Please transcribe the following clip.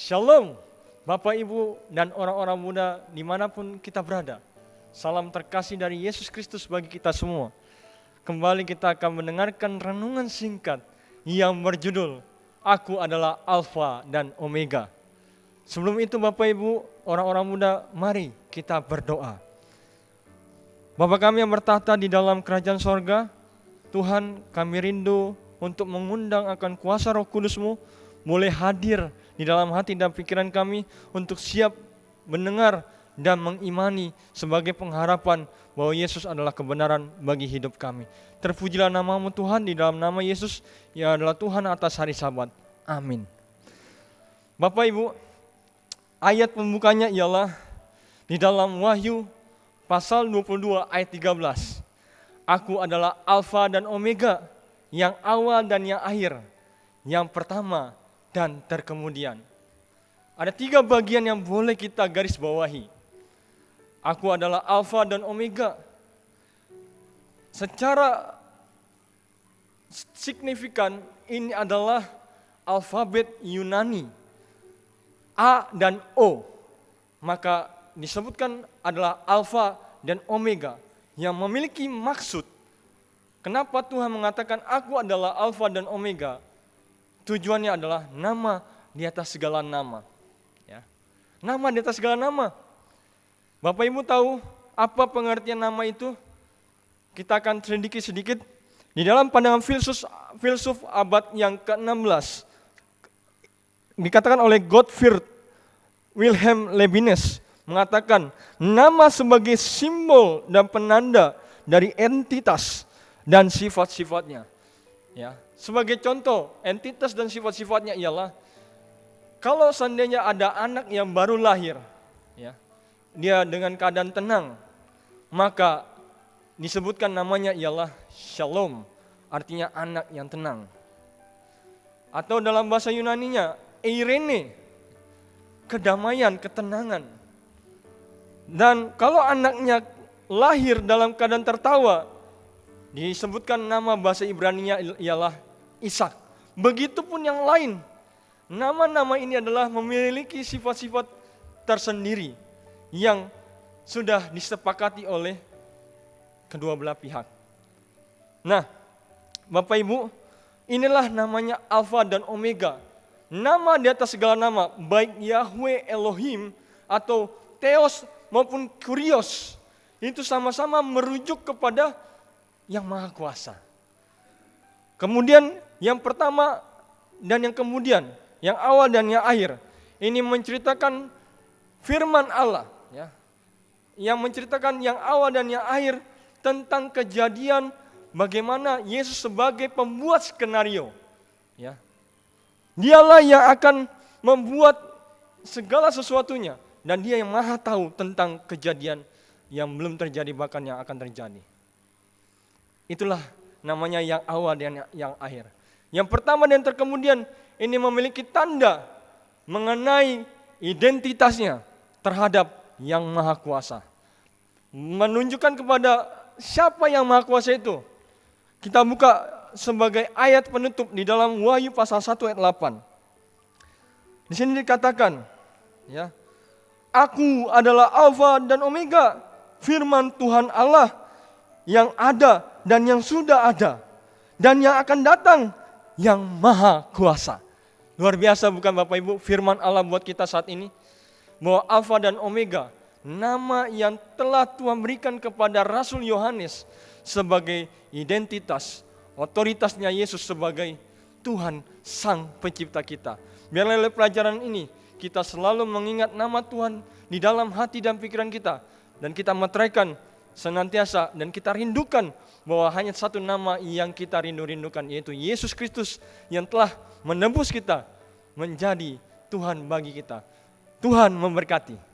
Shalom, Bapak Ibu dan orang-orang muda dimanapun kita berada. Salam terkasih dari Yesus Kristus bagi kita semua. Kembali kita akan mendengarkan renungan singkat yang berjudul Aku adalah Alfa dan Omega. Sebelum itu Bapak Ibu, orang-orang muda, mari kita berdoa. Bapa kami yang bertahta di dalam kerajaan sorga, Tuhan, kami rindu untuk mengundang akan kuasa Roh Kudus-Mu mulai hadir di dalam hati dan pikiran kami untuk siap mendengar dan mengimani sebagai pengharapan bahwa Yesus adalah kebenaran bagi hidup kami. Terpujilah nama-Mu Tuhan, di dalam nama Yesus yang adalah Tuhan atas hari Sabat. Amin. Bapak Ibu, ayat pembukanya ialah di dalam Wahyu pasal 22 ayat 13. Aku adalah Alfa dan Omega, yang awal dan yang akhir, yang pertama dan terkemudian. Ada 3 bagian yang boleh kita garis bawahi. Aku adalah Alfa dan Omega. Secara signifikan ini adalah alfabet Yunani, A dan O. Maka disebutkan adalah Alfa dan Omega yang memiliki maksud. Kenapa Tuhan mengatakan aku adalah Alfa dan Omega? Tujuannya adalah nama di atas segala nama. Ya. Nama di atas segala nama. Bapak Ibu tahu apa pengertian nama itu? Kita akan selidiki sedikit. Di dalam pandangan filsuf abad yang ke-16, dikatakan oleh Gottfried Wilhelm Leibniz, mengatakan nama sebagai simbol dan penanda dari entitas dan sifat-sifatnya. Ya, sebagai contoh, entitas dan sifat-sifatnya ialah kalau seandainya ada anak yang baru lahir, ya, dia dengan keadaan tenang, maka disebutkan namanya ialah Shalom, artinya anak yang tenang. Atau dalam bahasa Yunaninya, Eirene, kedamaian, ketenangan. Dan kalau anaknya lahir dalam keadaan tertawa, disebutkan nama bahasa Ibraninya ialah Ishak. Begitupun yang lain. Nama-nama ini adalah memiliki sifat-sifat tersendiri yang sudah disepakati oleh kedua belah pihak. Nah, Bapak Ibu, inilah namanya Alfa dan Omega. Nama di atas segala nama, baik Yahweh Elohim atau Theos maupun Kurios, itu sama-sama merujuk kepada yang Maha Kuasa. Kemudian yang pertama dan yang kemudian, yang awal dan yang akhir, ini menceritakan firman Allah, ya, yang menceritakan yang awal dan yang akhir tentang kejadian bagaimana Yesus sebagai pembuat skenario. Ya. Dialah yang akan membuat segala sesuatunya, dan Dia yang Maha tahu tentang kejadian yang belum terjadi bahkan yang akan terjadi. Itulah namanya yang awal dan yang akhir. Yang pertama dan terkemudian ini memiliki tanda mengenai identitasnya terhadap yang Maha Kuasa. Menunjukkan kepada siapa yang Maha Kuasa itu. Kita buka sebagai ayat penutup di dalam Wahyu pasal 1 ayat 8. Di sini dikatakan, ya, Aku adalah Alfa dan Omega, firman Tuhan Allah yang ada dan yang sudah ada, dan yang akan datang, yang Maha Kuasa. Luar biasa bukan Bapak Ibu firman Allah buat kita saat ini? Bahwa Alfa dan Omega, nama yang telah Tuhan berikan kepada Rasul Yohanes sebagai identitas, otoritasnya Yesus sebagai Tuhan Sang Pencipta kita. Biarlah oleh pelajaran ini, kita selalu mengingat nama Tuhan di dalam hati dan pikiran kita, dan kita meteraikan senantiasa, dan kita rindukan bahwa hanya satu nama yang kita rindu-rindukan, yaitu Yesus Kristus yang telah menebus kita menjadi Tuhan bagi kita. Tuhan memberkati.